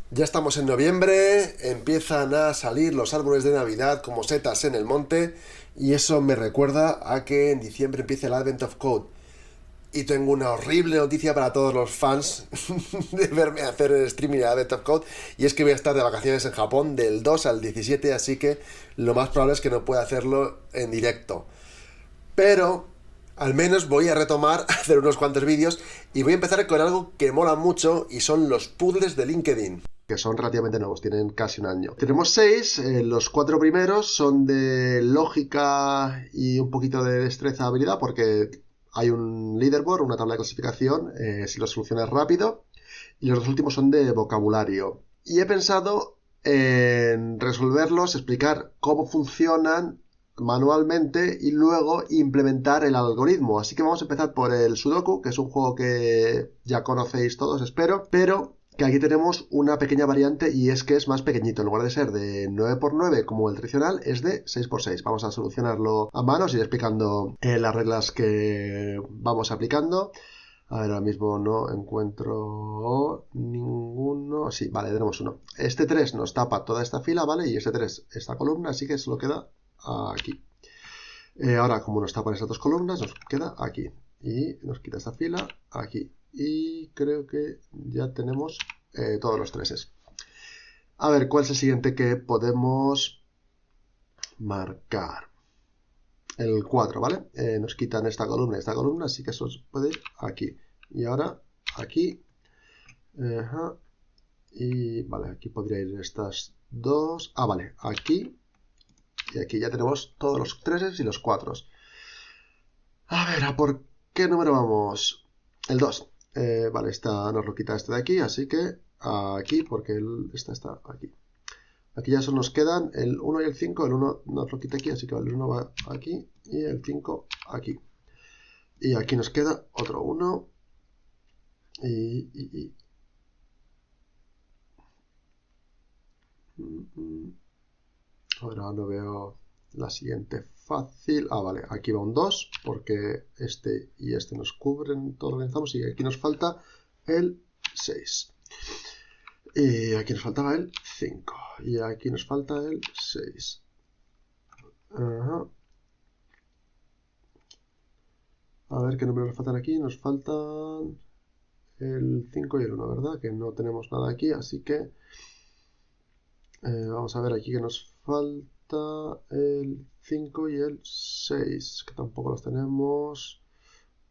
Ya estamos en noviembre, empiezan a salir los árboles de Navidad como setas en el monte y eso me recuerda a que en diciembre empieza el Advent of Code. Y tengo una horrible noticia para todos los fans de verme hacer el streaming de Advent of Code, y es que voy a estar de vacaciones en Japón del 2 al 17, así que lo más probable es que no pueda hacerlo en directo. Pero al menos voy a retomar a hacer unos cuantos vídeos y voy a empezar con algo que mola mucho y son los puzzles de LinkedIn, que son relativamente nuevos, tienen casi un año. Tenemos 6, los 4 primeros son de lógica y un poquito de destreza habilidad, porque hay un leaderboard, una tabla de clasificación, si lo solucionas rápido, y los dos últimos son de vocabulario. Y he pensado en resolverlos, explicar cómo funcionan manualmente y luego implementar el algoritmo. Así que vamos a empezar por el Sudoku, que es un juego que ya conocéis todos, espero, pero que aquí tenemos una pequeña variante, y es que es más pequeñito. En lugar de ser de 9×9 como el tradicional, es de 6×6. Vamos a solucionarlo a mano, os iré explicando las reglas que vamos aplicando. A ver, ahora mismo no encuentro ninguno. Sí, vale, tenemos uno. Este 3 nos tapa toda esta fila, ¿vale? Y este 3 esta columna, así que solo queda aquí. Ahora, como nos tapan estas dos columnas, nos queda aquí. Y nos quita esta fila aquí. Y creo que ya tenemos todos los treses. A ver, ¿cuál es el siguiente que podemos marcar? El 4, ¿vale? Nos quitan esta columna y esta columna, así que eso puede ir aquí. Y ahora aquí. Y vale, aquí podría ir estas dos. Ah, vale, aquí. Y aquí ya tenemos todos los treses y los 4. A ver, ¿a por qué número vamos? El 2. Vale, esta nos lo quita este de aquí, así que aquí, porque esta está aquí. Aquí ya solo nos quedan el 1 y el 5. El 1 nos lo quita aquí, así que el 1 va aquí y el 5 aquí. Y aquí nos queda otro 1. Ahora no veo la siguiente fácil. Ah, vale, aquí va un 2, porque este y este nos cubren todo lo que necesitamos. Y aquí nos falta el 6. Y aquí nos faltaba el 5. Y aquí nos falta el 6. Ajá. A ver qué números nos faltan aquí. Nos faltan el 5 y el 1, ¿verdad? Que no tenemos nada aquí, así que vamos a ver aquí que nos falta el 5 y el 6, que tampoco los tenemos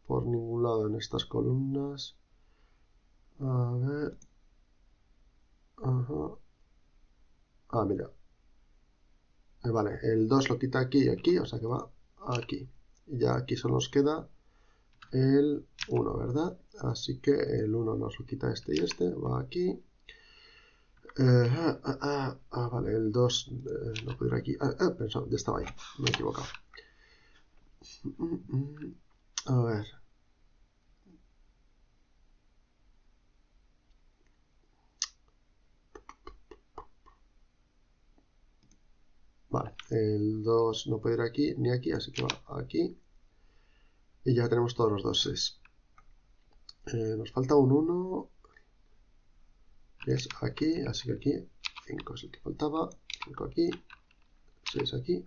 por ningún lado en estas columnas. A ver. Ajá. Ah, mira. Vale, el 2 lo quita aquí y aquí, o sea que va aquí. Y ya aquí solo nos queda el 1, ¿verdad? Así que el 1 nos lo quita este y este, va aquí. Vale, el 2 no puedo ir aquí. Pensaba, ya estaba ahí, me he equivocado. A ver. Vale, el 2 no puede ir aquí ni aquí, así que va aquí. Y ya tenemos todos los 2's. Nos falta un 1, que es aquí, así que aquí 5 es el que faltaba. 5 aquí, 6 aquí,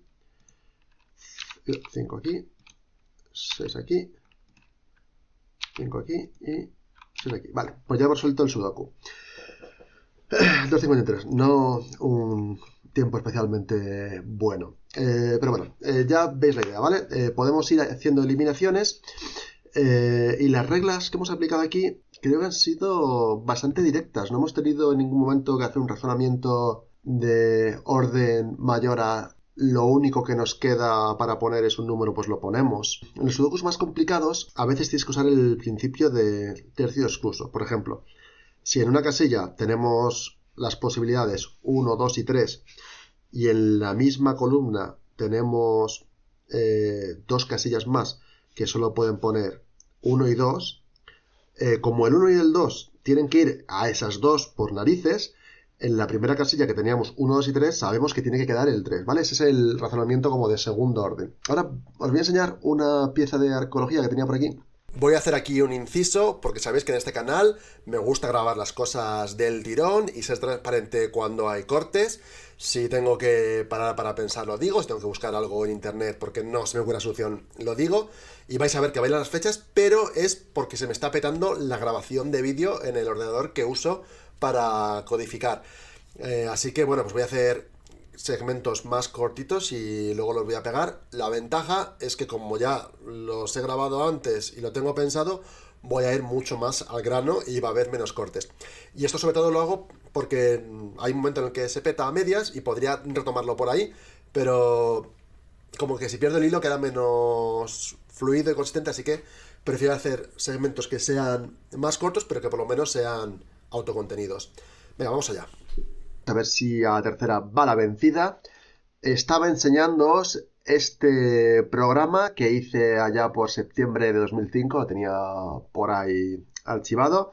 5 aquí, 6 aquí, 5 aquí y 6 aquí. Vale, pues ya hemos resuelto el Sudoku. 2,53, no un tiempo especialmente bueno. Pero bueno, ya veis la idea, ¿vale? Podemos ir haciendo eliminaciones. Y las reglas que hemos aplicado aquí creo que han sido bastante directas. No hemos tenido en ningún momento que hacer un razonamiento de orden mayor a lo único que nos queda para poner es un número, pues lo ponemos. En los sudokus más complicados a veces tienes que usar el principio de tercio excluso. Por ejemplo, si en una casilla tenemos las posibilidades 1, 2 y 3 y en la misma columna tenemos dos casillas más que solo pueden poner 1 y 2, como el 1 y el 2 tienen que ir a esas dos por narices, en la primera casilla que teníamos 1, 2 y 3 sabemos que tiene que quedar el 3, ¿vale? Ese es el razonamiento como de segundo orden. Ahora os voy a enseñar una pieza de arqueología que tenía por aquí, Voy a hacer aquí un inciso porque sabéis que en este canal me gusta grabar las cosas del tirón y ser transparente cuando hay cortes. Si tengo que parar para pensar, lo digo. Si tengo que buscar algo en internet porque no se me ocurre una solución, lo digo. Y vais a ver que bailan las fechas, pero es porque se me está petando la grabación de vídeo en el ordenador que uso para codificar. Así que bueno, pues voy a hacer segmentos más cortitos y luego los voy a pegar. La ventaja es que como ya los he grabado antes y lo tengo pensado, voy a ir mucho más al grano y va a haber menos cortes. Y esto sobre todo lo hago porque hay un momento en el que se peta a medias y podría retomarlo por ahí, pero como que si pierdo el hilo queda menos fluido y consistente, así que prefiero hacer segmentos que sean más cortos, pero que por lo menos sean autocontenidos. Venga, vamos allá. A ver si a la tercera va la vencida. Estaba enseñándoos este programa que hice allá por septiembre de 2005, lo tenía por ahí archivado,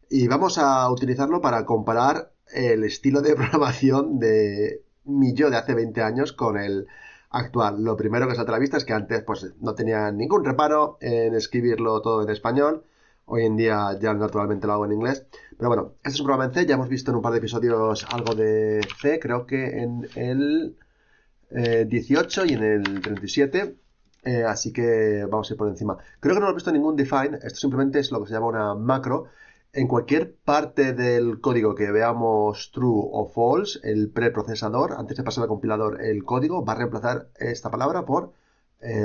y vamos a utilizarlo para comparar el estilo de programación de mi yo de hace 20 años con el actual. Lo primero que salta a la vista es que antes pues no tenía ningún reparo en escribirlo todo en español. Hoy en día ya naturalmente lo hago en inglés. Pero bueno, este es un programa en C. Ya hemos visto en un par de episodios algo de C. Creo que en el 18 y en el 37. Así que vamos a ir por encima. Creo que no hemos visto ningún define. Esto simplemente es lo que se llama una macro. En cualquier parte del código que veamos true o false, el preprocesador, antes de pasar al compilador, el código va a reemplazar esta palabra por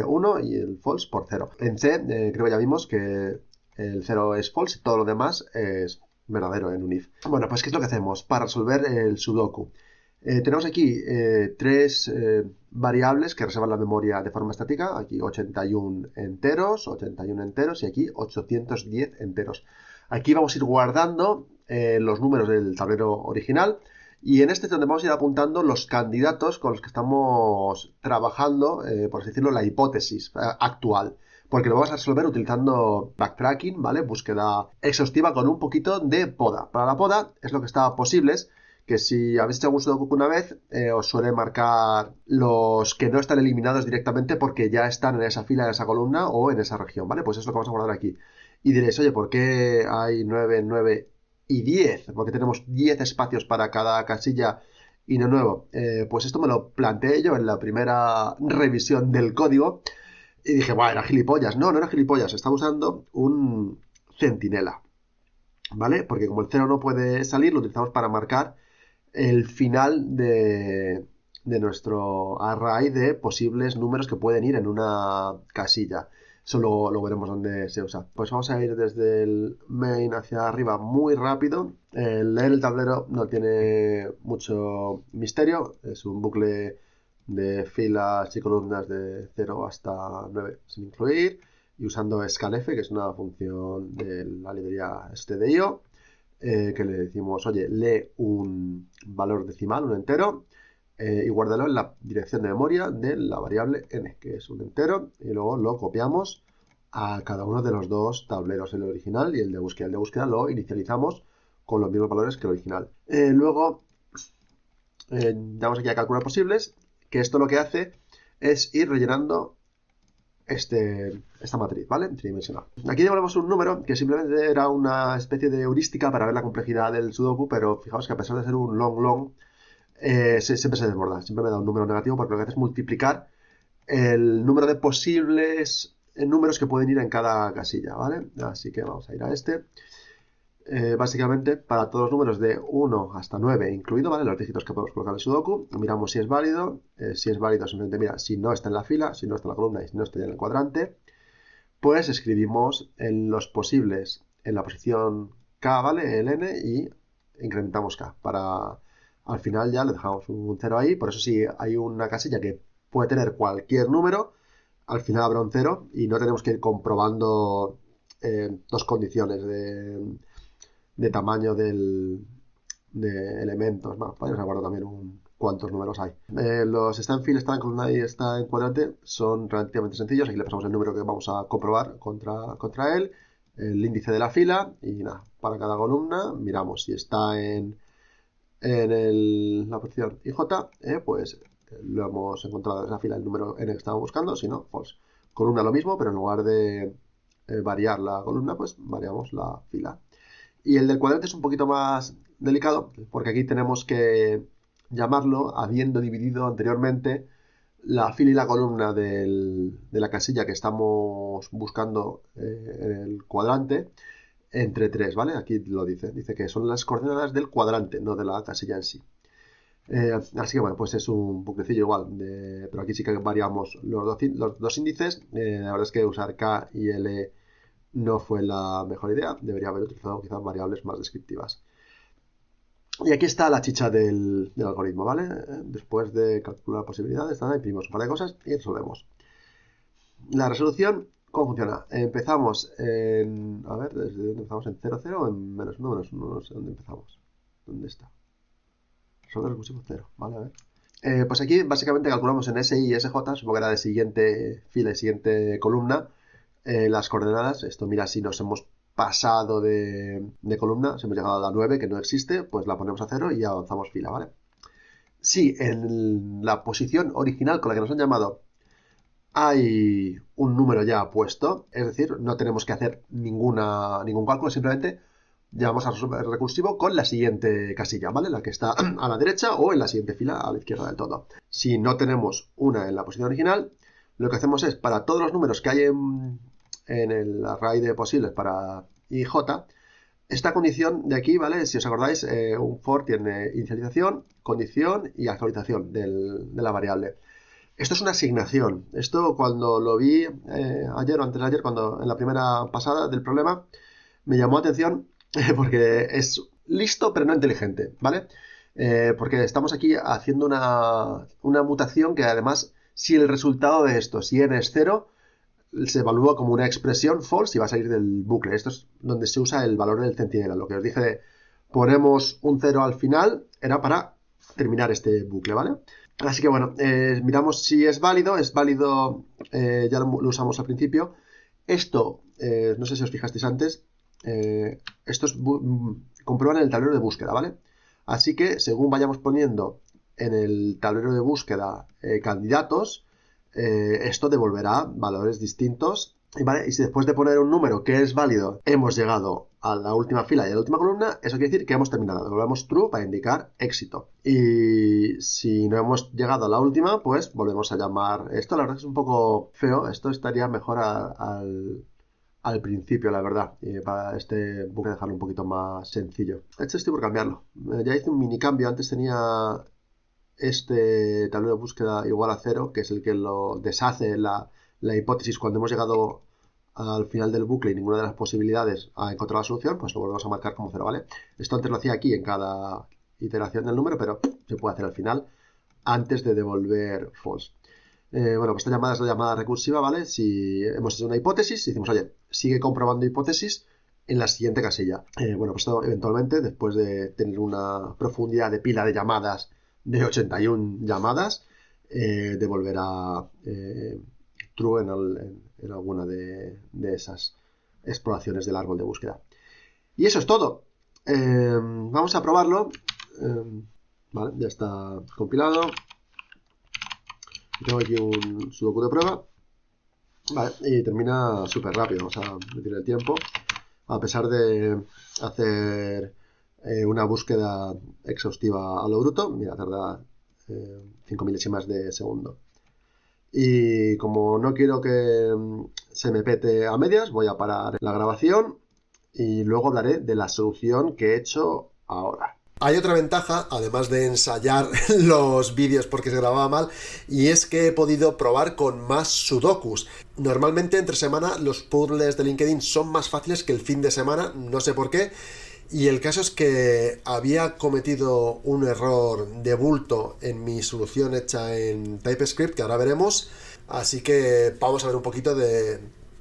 1 y el false por 0. En C creo que ya vimos que el 0 es false y todo lo demás es verdadero en un if. Bueno, pues ¿qué es lo que hacemos para resolver el sudoku? Tenemos aquí tres variables que reservan la memoria de forma estática. Aquí 81 enteros y aquí 810 enteros. Aquí vamos a ir guardando los números del tablero original y en este es donde vamos a ir apuntando los candidatos con los que estamos trabajando, por así decirlo, la hipótesis actual. Porque lo vamos a resolver utilizando backtracking, ¿vale? Búsqueda exhaustiva con un poquito de poda. Para la poda es lo que está posibles, que si habéis hecho algún sudoku una vez, os suele marcar los que no están eliminados directamente porque ya están en esa fila, en esa columna o en esa región, ¿vale? Pues es lo que vamos a guardar aquí. Y diréis, oye, ¿por qué hay 9, 9 y 10? ¿Por qué tenemos 10 espacios para cada casilla y no nuevo? Pues esto me lo planteé yo en la primera revisión del código y dije, bueno, era gilipollas. No, no era gilipollas, estaba usando un centinela, ¿vale? Porque como el 0 no puede salir, lo utilizamos para marcar el final de nuestro array de posibles números que pueden ir en una casilla. Eso lo veremos dónde se usa. Pues vamos a ir desde el main hacia arriba muy rápido. Leer el tablero no tiene mucho misterio. Es un bucle de filas y columnas de 0 hasta 9 sin incluir. Y usando scanf, que es una función de la librería stdio, que le decimos, oye, lee un valor decimal, un entero, y guárdalo en la dirección de memoria de la variable n, que es un entero, y luego lo copiamos a cada uno de los dos tableros, el original y el de búsqueda. El de búsqueda lo inicializamos con los mismos valores que el original. Luego, damos aquí a calcular posibles, que esto lo que hace es ir rellenando esta matriz, ¿vale? Tridimensional. Aquí devolvemos un número que simplemente era una especie de heurística para ver la complejidad del sudoku, pero fijaos que a pesar de ser un long, siempre se desborda, siempre me da un número negativo porque lo que hace es multiplicar el número de posibles números que pueden ir en cada casilla, ¿vale? Así que vamos a ir a este. Básicamente, para todos los números de 1 hasta 9 incluido, ¿vale? Los dígitos que podemos colocar en el sudoku, miramos si es válido. Si es válido, simplemente mira si no está en la fila, si no está en la columna y si no está en el cuadrante. Pues escribimos en los posibles en la posición K, ¿vale? El N y incrementamos K. Para al final ya le dejamos un 0 ahí. Por eso si hay una casilla que puede tener cualquier número, al final habrá un 0 y no tenemos que ir comprobando dos condiciones de tamaño de elementos. Bueno, podemos aguardar también cuántos números hay. Los está en fila, está en columna y está en cuadrante son relativamente sencillos. Aquí le pasamos el número que vamos a comprobar contra él, el índice de la fila y nada, para cada columna miramos si está en la posición IJ, pues lo hemos encontrado en esa fila el número n que estamos buscando, si no, false. Columna lo mismo, pero en lugar de variar la columna, pues variamos la fila. Y el del cuadrante es un poquito más delicado, porque aquí tenemos que llamarlo habiendo dividido anteriormente la fila y la columna de la casilla que estamos buscando en el cuadrante entre 3, ¿vale? Aquí lo dice. Dice que son las coordenadas del cuadrante, no de la casilla en sí. Así que bueno, pues es un buclecillo igual, pero aquí sí que variamos los dos índices. La verdad es que usar K y L no fue la mejor idea, debería haber utilizado quizás variables más descriptivas. Y aquí está la chicha del algoritmo, ¿vale? Después de calcular posibilidades, imprimimos un par de cosas y resolvemos. La resolución, ¿cómo funciona? Empezamos en... A ver, ¿desde dónde empezamos? ¿En 0, 0 o en menos 1, menos 1? No sé dónde empezamos. ¿Dónde está? Resolver recursivo 0, ¿vale? A ver. Pues aquí básicamente calculamos en SI y SJ, supongo que era de siguiente fila y siguiente columna, las coordenadas. Esto mira si nos hemos pasado de columna, si hemos llegado a la 9 que no existe, pues la ponemos a 0 y avanzamos fila, ¿vale? Si en la posición original con la que nos han llamado hay un número ya puesto, es decir, no tenemos que hacer ningún cálculo, simplemente llamamos a resolver recursivo con la siguiente casilla, ¿vale? La que está a la derecha o en la siguiente fila a la izquierda del todo. Si no tenemos una en la posición original, lo que hacemos es, para todos los números que hay en el array de posibles para i, j, esta condición de aquí, ¿vale? Si os acordáis, un for tiene inicialización, condición y actualización de la variable. Esto es una asignación. Esto cuando lo vi ayer o antes de ayer, cuando en la primera pasada del problema, me llamó la atención porque es listo pero no inteligente, ¿vale? Porque estamos aquí haciendo una mutación que además, si el resultado de esto, si n es 0, se evalúa como una expresión false y va a salir del bucle. Esto es donde se usa el valor del centinela. Lo que os dije de ponemos un 0 al final era para terminar este bucle, ¿vale? Así que bueno, miramos si es válido. Es válido, ya lo usamos al principio. Esto, no sé si os fijasteis antes, esto es comprueban en el tablero de búsqueda, ¿vale? Así que según vayamos poniendo en el tablero de búsqueda candidatos, esto devolverá valores distintos, ¿vale? Y si después de poner un número que es válido hemos llegado a la última fila y a la última columna, eso quiere decir que hemos terminado. Devolvemos true para indicar éxito. Y si no hemos llegado a la última, pues volvemos a llamar. Esto la verdad es un poco feo. Esto estaría mejor al principio, la verdad. Y para este bucle dejarlo un poquito más sencillo. Esto estoy por cambiarlo. Ya hice un mini cambio. Antes tenía este tablero de búsqueda igual a 0, que es el que lo deshace la hipótesis cuando hemos llegado al final del bucle y ninguna de las posibilidades ha encontrado la solución, pues lo volvemos a marcar como 0, ¿vale? Esto antes lo hacía aquí en cada iteración del número, pero se puede hacer al final antes de devolver false. Bueno, pues esta llamada es la llamada recursiva, ¿vale? Si hemos hecho una hipótesis, decimos, oye, sigue comprobando hipótesis en la siguiente casilla. Bueno, pues esto eventualmente, después de tener una profundidad de pila de llamadas de 81 llamadas, devolverá true en alguna de esas exploraciones del árbol de búsqueda. Y eso es todo. Vamos a probarlo. Vale, ya está compilado. Tengo aquí un sudoku de prueba. Vale, y termina súper rápido. Vamos a meter el tiempo. A pesar de hacer una búsqueda exhaustiva a lo bruto, mira, tarda 5 milésimas de segundo. Y como no quiero que se me pete a medias, voy a parar la grabación y luego hablaré de la solución que he hecho ahora. Hay otra ventaja, además de ensayar los vídeos porque se grababa mal, y es que he podido probar con más sudokus. Normalmente entre semana los puzzles de LinkedIn son más fáciles que el fin de semana, no sé por qué. Y el caso es que había cometido un error de bulto en mi solución hecha en TypeScript, que ahora veremos. Así que vamos a ver un poquito de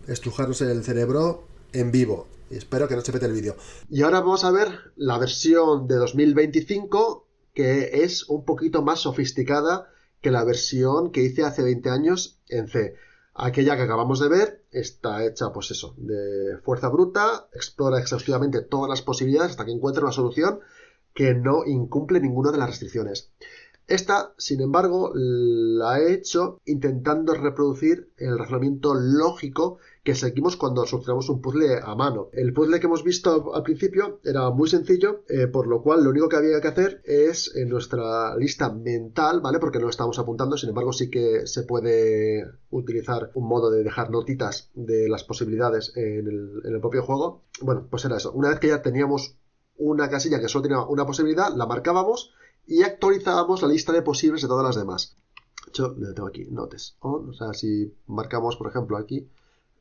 estrujarnos el cerebro en vivo. Y espero que no se pete el vídeo. Y ahora vamos a ver la versión de 2025, que es un poquito más sofisticada que la versión que hice hace 20 años en C. Aquella que acabamos de ver está hecha, pues eso, de fuerza bruta, explora exhaustivamente todas las posibilidades hasta que encuentre una solución que no incumple ninguna de las restricciones. Esta, sin embargo, la he hecho intentando reproducir el razonamiento lógico que seguimos cuando solucionamos un puzzle a mano. El puzzle que hemos visto al principio era muy sencillo, por lo cual lo único que había que hacer es en nuestra lista mental, ¿vale? Porque no lo estamos apuntando, sin embargo sí que se puede utilizar un modo de dejar notitas de las posibilidades en el propio juego. Bueno, pues era eso. Una vez que ya teníamos una casilla que solo tenía una posibilidad, la marcábamos y actualizábamos la lista de posibles de todas las demás. De hecho, lo tengo aquí, notes on, o sea, si marcamos, por ejemplo, aquí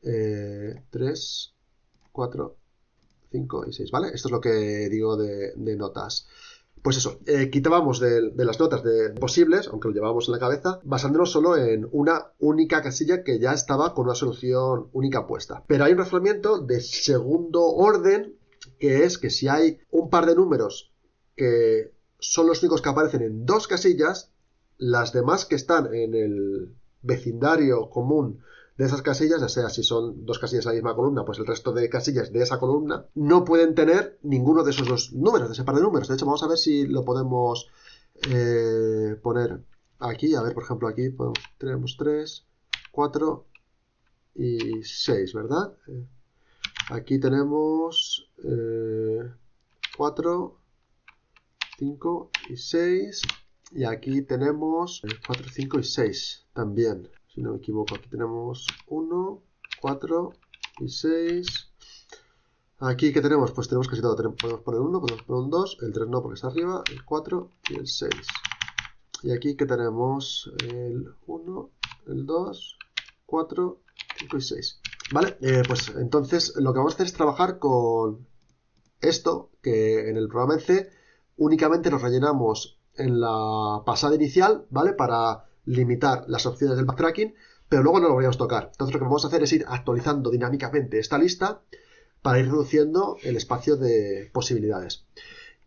3, 4, 5 y 6, ¿vale? Esto es lo que digo de notas. Pues eso, quitábamos de las notas de posibles, aunque lo llevábamos en la cabeza, basándonos solo en una única casilla que ya estaba con una solución única puesta. Pero hay un razonamiento de segundo orden, que es que si hay un par de números que son los únicos que aparecen en dos casillas, las demás que están en el vecindario común de esas casillas, ya sea si son dos casillas en la misma columna, pues el resto de casillas de esa columna no pueden tener ninguno de esos dos números, de ese par de números. De hecho, vamos a ver si lo podemos poner aquí. A ver, por ejemplo, aquí tenemos 3, 4 y 6, ¿verdad? Aquí tenemos 4, 5 y 6. Y aquí tenemos 4, 5 y 6 también. Si no me equivoco, aquí tenemos 1, 4 y 6. Aquí, ¿qué tenemos? Pues tenemos casi todo. Podemos poner 1, podemos poner un 2, el 3 no porque está arriba, el 4 y el 6. Y aquí, ¿qué tenemos? El 1, el 2, 4, 5 y 6. ¿Vale? Pues entonces lo que vamos a hacer es trabajar con esto, que en el programa en C únicamente nos rellenamos en la pasada inicial, ¿vale? Para limitar las opciones del backtracking, pero luego no lo volvemos a tocar. Entonces lo que vamos a hacer es ir actualizando dinámicamente esta lista para ir reduciendo el espacio de posibilidades.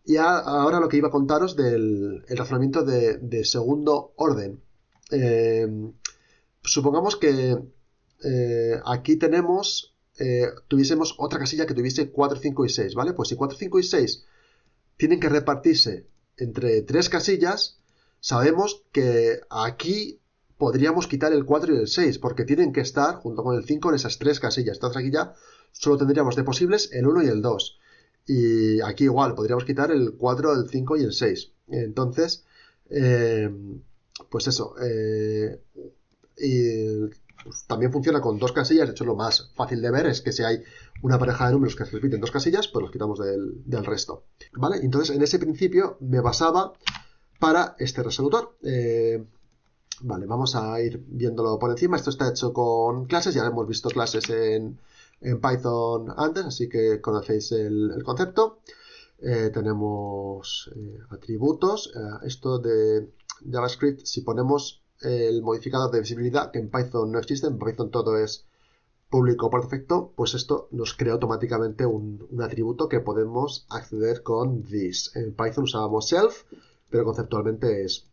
Y ahora lo que iba a contaros del razonamiento de segundo orden. Supongamos que aquí tuviésemos otra casilla que tuviese 4, 5 y 6, ¿vale? Pues si 4, 5 y 6 tienen que repartirse entre tres casillas, sabemos que aquí podríamos quitar el 4 y el 6, porque tienen que estar junto con el 5 en esas tres casillas. Entonces aquí ya solo tendríamos de posibles el 1 y el 2. Y aquí igual, podríamos quitar el 4, el 5 y el 6. Entonces, pues eso. Y pues también funciona con dos casillas. De hecho, lo más fácil de ver es que si hay una pareja de números que se repiten dos casillas, pues los quitamos del resto. ¿Vale? Entonces, en ese principio me basaba para este resolutor. Vale, vamos a ir viéndolo por encima. Esto está hecho con clases. Ya hemos visto clases en Python antes, así que conocéis el concepto. Tenemos atributos. Esto de JavaScript, si ponemos el modificador de visibilidad, que en Python no existe, en Python todo es público por defecto, pues esto nos crea automáticamente un atributo que podemos acceder con this. En Python usábamos self, pero conceptualmente es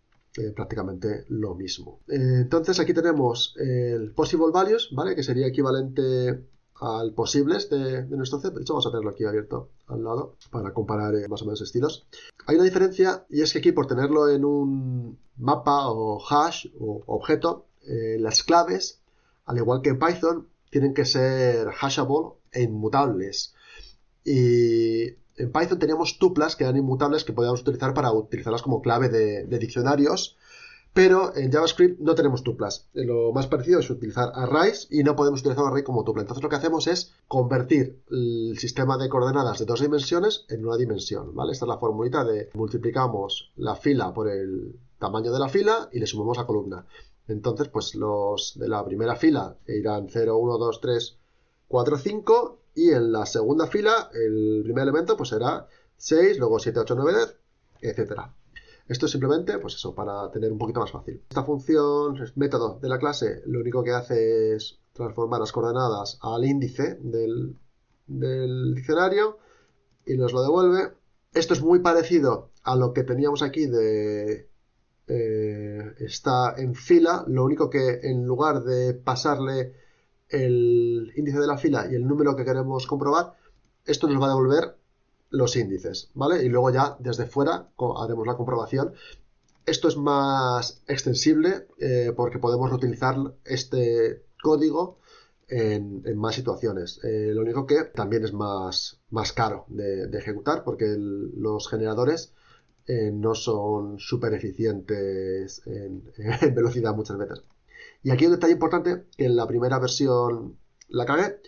prácticamente lo mismo. Entonces aquí tenemos el possible values, ¿vale? Que sería equivalente al posibles de nuestro C. De hecho, vamos a tenerlo aquí abierto al lado para comparar más o menos estilos. Hay una diferencia, y es que aquí, por tenerlo en un mapa o hash o objeto, las claves, al igual que en Python, tienen que ser hashable e inmutables. Y en Python teníamos tuplas que eran inmutables, que podíamos utilizar para utilizarlas como clave de diccionarios. Pero en JavaScript no tenemos tuplas. Lo más parecido es utilizar arrays y no podemos utilizar un array como tupla. Entonces lo que hacemos es convertir el sistema de coordenadas de dos dimensiones en una dimensión, ¿vale? Esta es la formulita de multiplicamos la fila por el tamaño de la fila y le sumamos la columna. Entonces, pues los de la primera fila irán 0, 1, 2, 3, 4, 5 y en la segunda fila el primer elemento pues será 6, luego 7, 8, 9, 10, etcétera. Esto es simplemente, pues eso, para tener un poquito más fácil. Esta función, el método de la clase, lo único que hace es transformar las coordenadas al índice del diccionario y nos lo devuelve. Esto es muy parecido a lo que teníamos aquí de está en fila, lo único que en lugar de pasarle el índice de la fila y el número que queremos comprobar, esto nos va a devolver los índices, ¿vale? Y luego ya desde fuera haremos la comprobación. Esto es más extensible porque podemos reutilizar este código en más situaciones. Lo único que también es más caro de ejecutar porque los generadores no son súper eficientes en velocidad muchas veces. Y aquí hay un detalle importante que en la primera versión la cagué,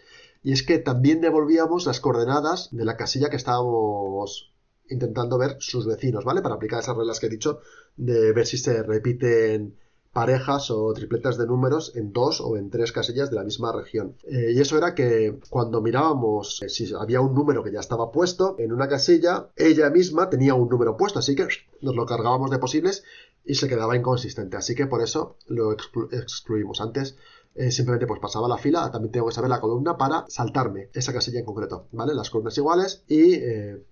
y es que también devolvíamos las coordenadas de la casilla que estábamos intentando ver sus vecinos, ¿vale? Para aplicar esas reglas que he dicho de ver si se repiten parejas o tripletas de números en 2 o en 3 casillas de la misma región. Y eso era que cuando mirábamos si había un número que ya estaba puesto en una casilla, ella misma tenía un número puesto, así que nos lo cargábamos de posibles y se quedaba inconsistente. Así que por eso lo excluimos. Antes simplemente pues pasaba la fila, también tengo que saber la columna para saltarme esa casilla en concreto, ¿vale? Las columnas iguales y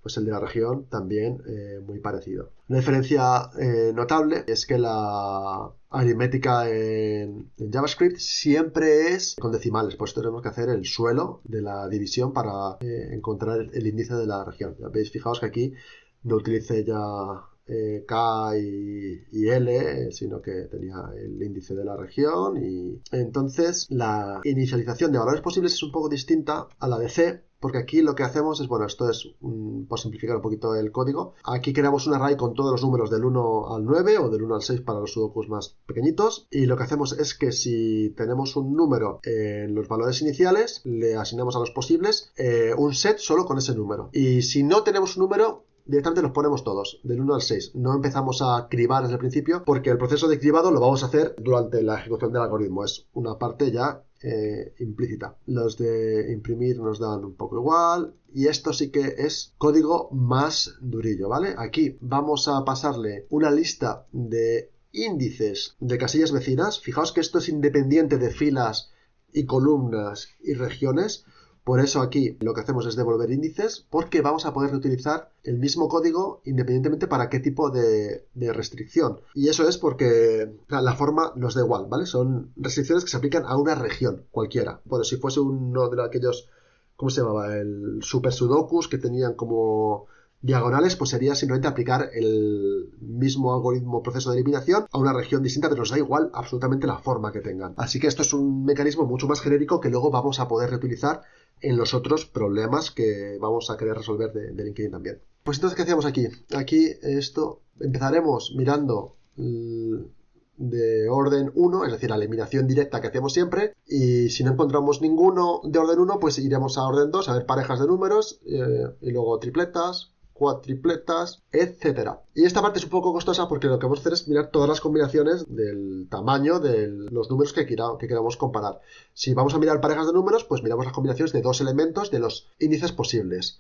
pues el de la región también muy parecido. Una diferencia notable es que la aritmética en JavaScript siempre es con decimales, pues tenemos que hacer el suelo de la división para encontrar el índice de la región. Ya veis, fijaos que aquí no utilicé ya K y L, sino que tenía el índice de la región, y entonces la inicialización de valores posibles es un poco distinta a la de C, porque aquí lo que hacemos es, bueno, esto es por simplificar un poquito el código, aquí creamos un array con todos los números del 1 al 9 o del 1 al 6 para los sudokus más pequeñitos, y lo que hacemos es que si tenemos un número en los valores iniciales, le asignamos a los posibles un set solo con ese número, y si no tenemos un número, directamente los ponemos todos, del 1 al 6. No empezamos a cribar desde el principio, porque el proceso de cribado lo vamos a hacer durante la ejecución del algoritmo. Es una parte ya implícita. Los de imprimir nos dan un poco igual. Y esto sí que es código más durillo, ¿vale? Aquí vamos a pasarle una lista de índices de casillas vecinas. Fijaos que esto es independiente de filas y columnas y regiones. Por eso aquí lo que hacemos es devolver índices, porque vamos a poder reutilizar el mismo código independientemente para qué tipo de restricción. Y eso es porque la forma nos da igual, ¿vale? Son restricciones que se aplican a una región cualquiera. Bueno, si fuese uno de aquellos, ¿cómo se llamaba? El super sudokus que tenían como diagonales, pues sería simplemente aplicar el mismo algoritmo proceso de eliminación a una región distinta, pero nos da igual absolutamente la forma que tengan. Así que esto es un mecanismo mucho más genérico que luego vamos a poder reutilizar en los otros problemas que vamos a querer resolver de LinkedIn también. Pues entonces, ¿qué hacíamos aquí? Aquí esto empezaremos mirando de orden 1, es decir, la eliminación directa que hacemos siempre, y si no encontramos ninguno de orden 1, pues iremos a orden 2 a ver parejas de números y luego tripletas, cuatripletas, etcétera. Y esta parte es un poco costosa porque lo que vamos a hacer es mirar todas las combinaciones del tamaño de los números que queramos comparar. Si vamos a mirar parejas de números, pues miramos las combinaciones de 2 elementos de los índices posibles.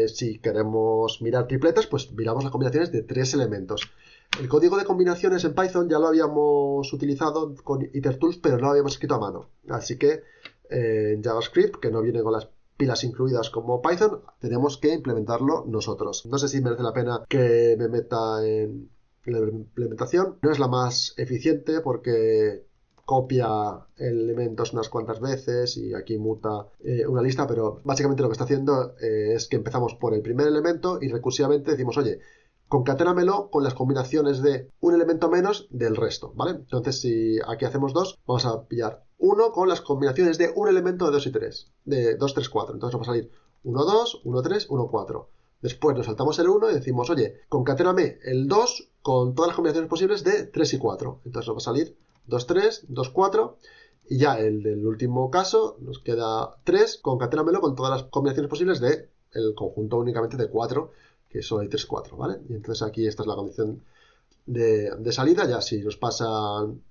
Si queremos mirar tripletas, pues miramos las combinaciones de 3 elementos. El código de combinaciones en Python ya lo habíamos utilizado con itertools, pero no lo habíamos escrito a mano. Así que en JavaScript, que no viene con las pilas incluidas como Python, tenemos que implementarlo nosotros. No sé si merece la pena que me meta en la implementación. No es la más eficiente porque copia elementos unas cuantas veces y aquí muta una lista, pero básicamente lo que está haciendo es que empezamos por el primer elemento y recursivamente decimos, oye, concaténamelo con las combinaciones de un elemento menos del resto, ¿vale? Entonces, si aquí hacemos 2, vamos a pillar 1 con las combinaciones de un elemento de 2 y 3, de 2, 3, 4. Entonces nos va a salir 1, 2, 1, 3, 1, 4. Después nos saltamos el 1 y decimos, oye, concaténame el 2 con todas las combinaciones posibles de 3 y 4. Entonces nos va a salir 2, 3, 2, 4. Y ya el del último caso nos queda 3, concaténamelo con todas las combinaciones posibles de el conjunto únicamente de 4, que solo hay 3, 4, ¿vale? Y entonces aquí esta es la condición de salida. Ya si nos pasan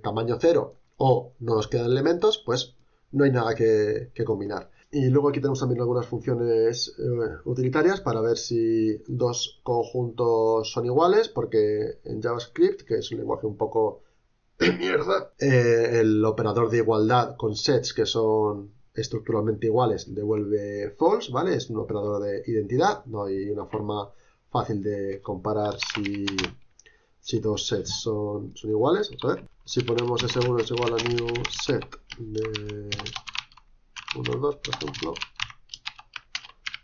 tamaño 0 o no nos quedan elementos, pues no hay nada que combinar. Y luego aquí tenemos también algunas funciones utilitarias para ver si dos conjuntos son iguales, porque en JavaScript, que es un lenguaje un poco de mierda, el operador de igualdad con sets que son estructuralmente iguales devuelve false, ¿vale? Es un operador de identidad, no hay una forma fácil de comparar si dos sets son iguales. Vamos a ver, si ponemos S1 es igual a new set de 1, 2, por ejemplo,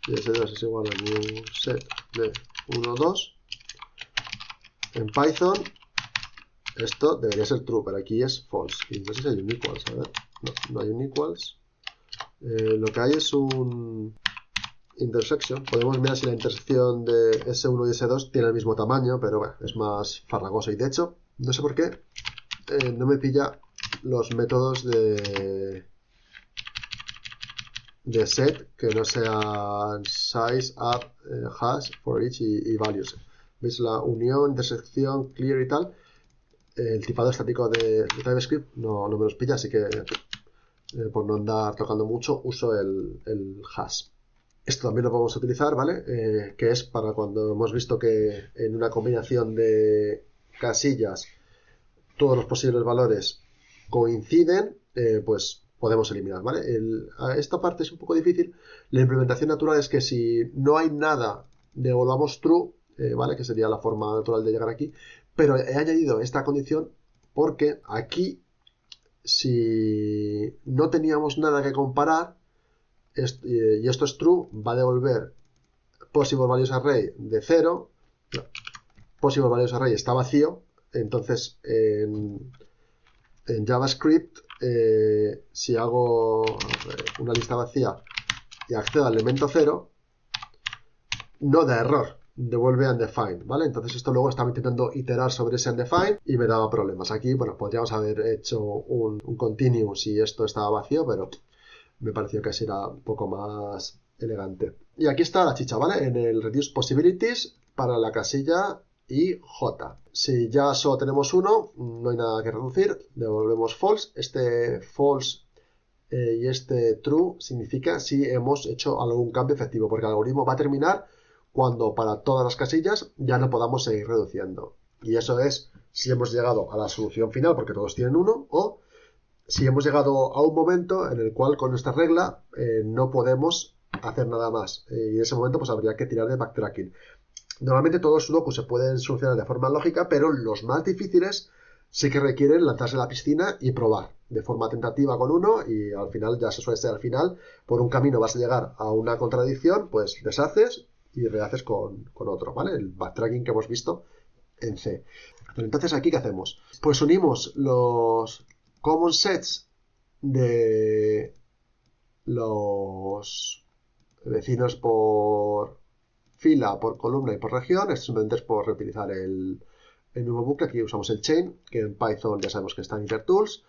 y S2 es igual a new set de 1, 2, en Python esto debería ser true, pero aquí es false, y entonces hay un equals, a ver. no hay un equals. Lo que hay es un intersection. Podemos mirar si la intersección de S1 y S2 tiene el mismo tamaño, pero bueno, es más farragoso. Y de hecho, no sé por qué, no me pilla los métodos de set que no sean size, add, hash, for each y values. ¿Veis la unión, intersección, clear y tal? El tipado estático de TypeScript no me los pilla, así que por no andar tocando mucho uso el hash. Esto también lo podemos utilizar, ¿vale? Que es para cuando hemos visto que en una combinación de casillas todos los posibles valores coinciden, pues podemos eliminar, ¿vale? Esta parte es un poco difícil. La implementación natural es que si no hay nada, devolvamos true, ¿vale? Que sería la forma natural de llegar aquí. Pero he añadido esta condición porque aquí, si no teníamos nada que comparar, y esto es true, va a devolver possible values array de 0. Possible values array está vacío. Entonces, en JavaScript, si hago una lista vacía y accedo al elemento 0, no da error, devuelve undefined, ¿vale? Entonces esto luego estaba intentando iterar sobre ese undefined y me daba problemas. Aquí, bueno, podríamos haber hecho un continue si esto estaba vacío, pero me pareció que así era un poco más elegante. Y aquí está la chicha, ¿vale? En el reduce possibilities para la casilla y J. Si ya solo tenemos uno, no hay nada que reducir, devolvemos false. Este false y este true significa si hemos hecho algún cambio efectivo, porque el algoritmo va a terminar cuando para todas las casillas ya no podamos seguir reduciendo. Y eso es si hemos llegado a la solución final, porque todos tienen uno, o si hemos llegado a un momento en el cual con esta regla no podemos hacer nada más. Y en ese momento pues habría que tirar de backtracking. Normalmente todos los sudokus se pueden solucionar de forma lógica, pero los más difíciles sí que requieren lanzarse a la piscina y probar de forma tentativa con uno, y al final ya se suele ser al final, por un camino vas a llegar a una contradicción, pues deshaces y rehaces con otro, ¿vale? El backtracking que hemos visto en C. Pero entonces aquí, ¿qué hacemos? Pues unimos los common sets de los vecinos por fila, por columna y por región. Esto simplemente es por reutilizar el mismo bucle. Aquí usamos el chain, que en Python ya sabemos que está en InterTools.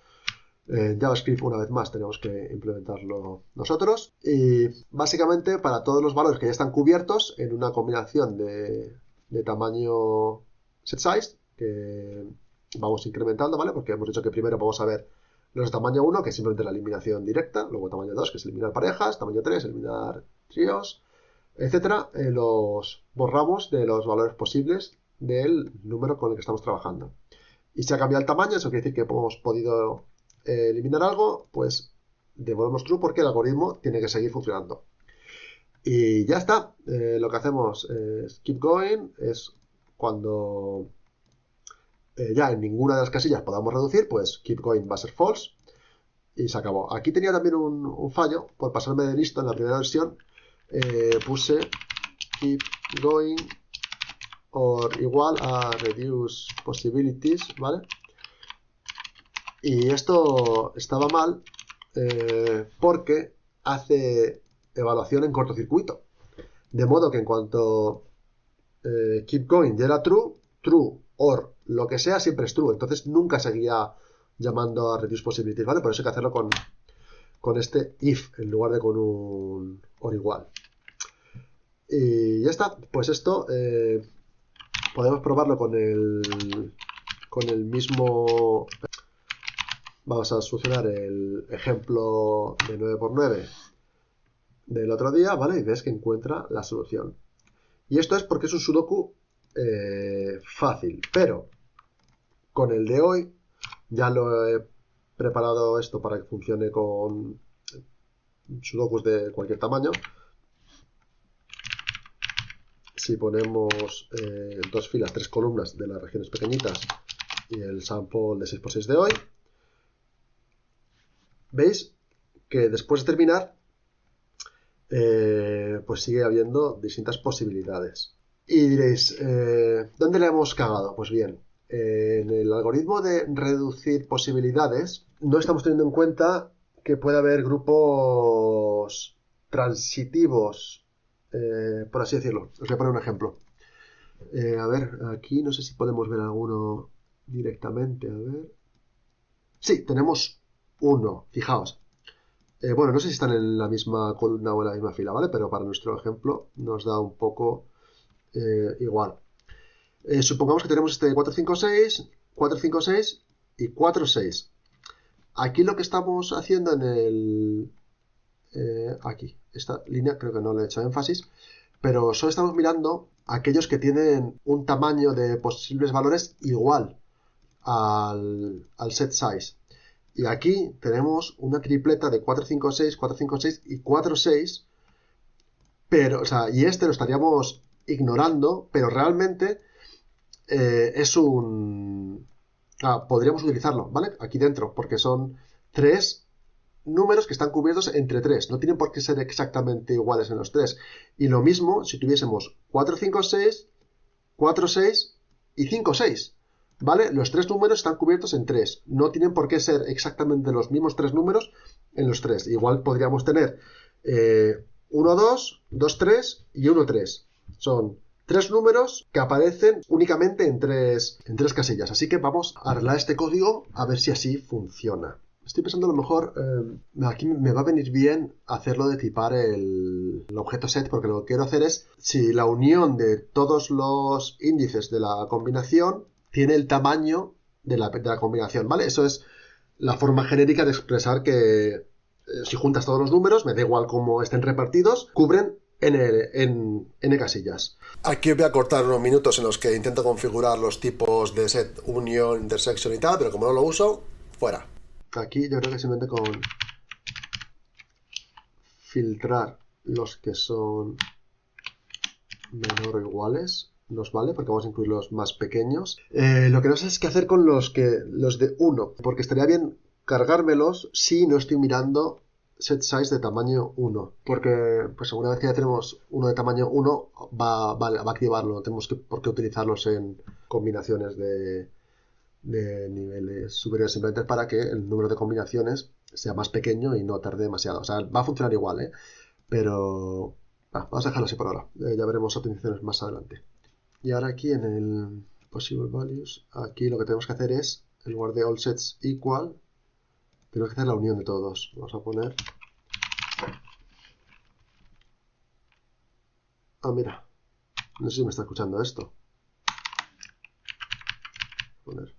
En JavaScript, una vez más, tenemos que implementarlo nosotros. Y básicamente, para todos los valores que ya están cubiertos en una combinación de tamaño set size, que vamos incrementando, ¿vale? Porque hemos dicho que primero vamos a ver los de tamaño 1, que es simplemente la eliminación directa. Luego tamaño 2, que es eliminar parejas. Tamaño 3, eliminar tríos, etcétera. Los borramos de los valores posibles del número con el que estamos trabajando. Y si ha cambiado el tamaño, eso quiere decir que hemos podido eliminar algo, pues devolvemos true porque el algoritmo tiene que seguir funcionando. Y ya está. Lo que hacemos es keep going, es cuando ya en ninguna de las casillas podamos reducir, pues keep going va a ser false y se acabó. Aquí tenía también un fallo por pasarme de listo en la primera versión. Puse keep going or igual a reduce possibilities, ¿vale? Y esto estaba mal porque hace evaluación en cortocircuito. De modo que en cuanto keep going ya era true, true or lo que sea siempre es true. Entonces nunca seguía llamando a reduce possibilities, ¿vale? Por eso hay que hacerlo con este if en lugar de con un or igual. Y ya está. Pues esto podemos probarlo con el mismo. Vamos a solucionar el ejemplo de 9×9 del otro día, ¿vale? Y ves que encuentra la solución. Y esto es porque es un sudoku fácil, pero con el de hoy ya lo he preparado esto para que funcione con sudokus de cualquier tamaño. Si ponemos 2 filas, 3 columnas de las regiones pequeñitas y el sample de 6×6 de hoy, veis que después de terminar pues sigue habiendo distintas posibilidades. Y diréis, ¿dónde le hemos cagado? Pues bien, en el algoritmo de reducir posibilidades no estamos teniendo en cuenta que puede haber grupos transitivos, por así decirlo. Os voy a poner un ejemplo. A ver, aquí no sé si podemos ver alguno directamente. A ver. Sí, tenemos uno, fijaos. Bueno, no sé si están en la misma columna o en la misma fila, ¿vale? Pero para nuestro ejemplo nos da un poco igual. Supongamos que tenemos este 4, 5, 6, 4, 5, 6 y 4, 6. Aquí lo que estamos haciendo en el... aquí, esta línea creo que no le he hecho énfasis, pero solo estamos mirando aquellos que tienen un tamaño de posibles valores igual al set size. Y aquí tenemos una tripleta de 4, 5, 6, 4, 5, 6 y 4, 6. Pero, o sea, y este lo estaríamos ignorando, pero realmente es un... podríamos utilizarlo, ¿vale? Aquí dentro, porque son 3 números que están cubiertos entre 3. No tienen por qué ser exactamente iguales en los 3. Y lo mismo si tuviésemos 4, 5, 6, 4, 6 y 5, 6. ¿Vale? Los 3 números están cubiertos en 3. No tienen por qué ser exactamente los mismos 3 números en los 3. Igual podríamos tener 1, 2, 2, 3 y 1, 3. Son 3 números que aparecen únicamente en 3 casillas. Así que vamos a arreglar este código a ver si así funciona. Estoy pensando a lo mejor, aquí me va a venir bien hacerlo de tipar el objeto set, porque lo que quiero hacer es si la unión de todos los índices de la combinación tiene el tamaño de la combinación, ¿vale? Eso es la forma genérica de expresar que si juntas todos los números, me da igual cómo estén repartidos, cubren n casillas. Aquí voy a cortar unos minutos en los que intento configurar los tipos de set, unión, intersection y tal, pero como no lo uso, fuera. Aquí yo creo que simplemente con filtrar los que son menor o iguales nos vale, porque vamos a incluir los más pequeños. Lo que no sé es qué hacer con los de 1, porque estaría bien cargármelos si no estoy mirando set size de tamaño 1, porque pues una vez que ya tenemos uno de tamaño 1 va a activarlo, no tenemos por qué utilizarlos en combinaciones de niveles superiores, simplemente para que el número de combinaciones sea más pequeño y no tarde demasiado. O sea, va a funcionar igual, ¿eh? Pero vamos a dejarlo así por ahora. Ya veremos optimizaciones más adelante. Y ahora aquí en el Possible Values, aquí lo que tenemos que hacer es, en lugar de all sets equal, tenemos que hacer la unión de todos. Vamos a poner... mira. No sé si me está escuchando esto. Vamos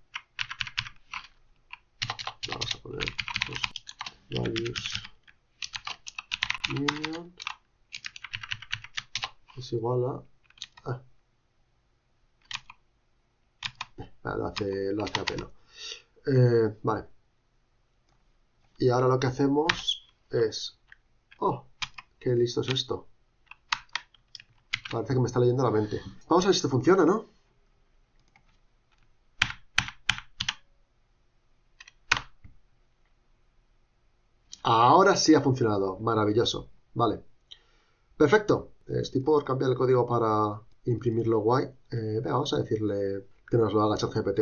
a poner values union es igual a... lo hace a pelo. Vale. Y ahora lo que hacemos es... ¡Oh! ¡Qué listo es esto! Parece que me está leyendo la mente. Vamos a ver si esto funciona, ¿no? Ahora sí ha funcionado. Maravilloso. Vale. Perfecto. Estoy por cambiar el código para imprimirlo guay. Venga, vamos a decirle que nos lo haga ChatGPT.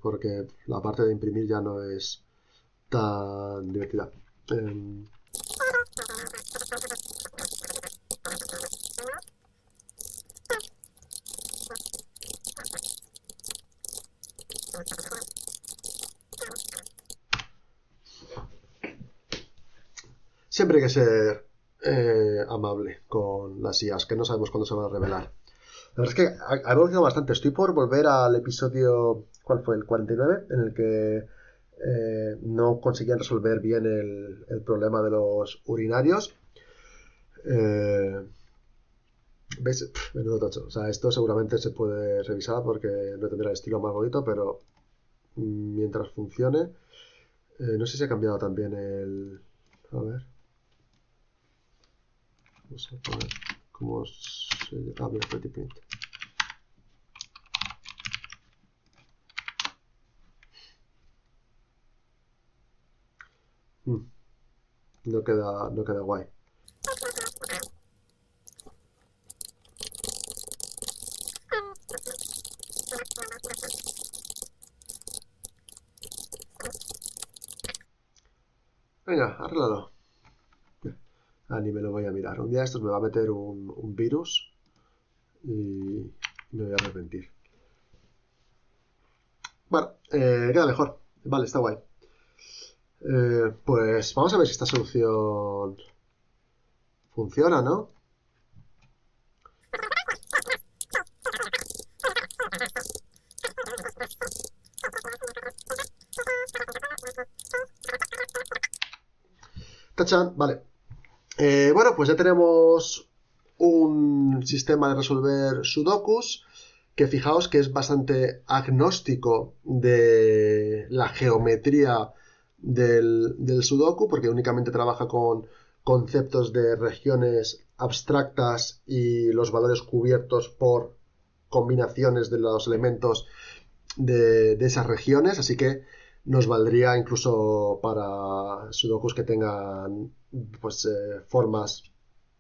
Porque la parte de imprimir ya no es tan divertida. Siempre hay que ser amable con las IAs, que no sabemos cuándo se van a revelar. La verdad es que ha evolucionado bastante. Estoy por volver al episodio, ¿cuál fue? El 49, en el que no conseguían resolver bien el problema de los urinarios. ¿Ves? Menudo tocho. O sea, esto seguramente se puede revisar porque no tendrá el estilo más bonito, pero mientras funcione, no sé si ha cambiado también el... A ver. Vamos a poner cómo se llama. Mira, Pretty Print. No queda guay. Venga, arréglalo. Ah, ni me lo voy a mirar. Un día estos me va a meter un virus y me voy a arrepentir. Bueno, queda mejor. Vale, está guay. Pues vamos a ver si esta solución funciona, ¿no? ¡Tachán! Vale. Bueno, pues ya tenemos un sistema de resolver sudokus que fijaos que es bastante agnóstico de la geometría del sudoku, porque únicamente trabaja con conceptos de regiones abstractas y los valores cubiertos por combinaciones de los elementos de esas regiones, así que nos valdría incluso para sudokus que tengan pues formas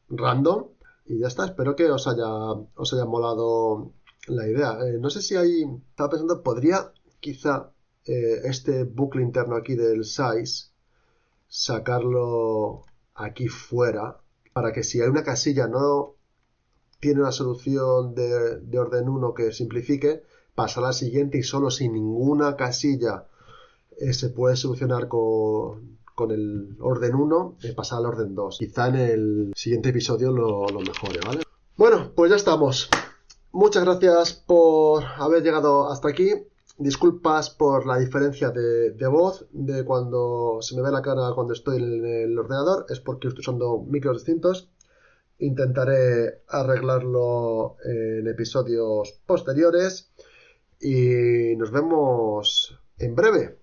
random. Y ya está, espero que os haya molado la idea. No sé si hay, estaba pensando, podría quizá este bucle interno aquí del size sacarlo aquí fuera para que si hay una casilla no tiene una solución de orden 1 que simplifique, pasa a la siguiente y solo sin ninguna casilla se puede solucionar con el orden 1, pasar al orden 2. Quizá en el siguiente episodio lo mejore, ¿vale? Bueno, pues ya estamos. Muchas gracias por haber llegado hasta aquí. Disculpas por la diferencia de voz de cuando se me ve la cara cuando estoy en el ordenador. Es porque estoy usando micros distintos. Intentaré arreglarlo en episodios posteriores. Y nos vemos en breve.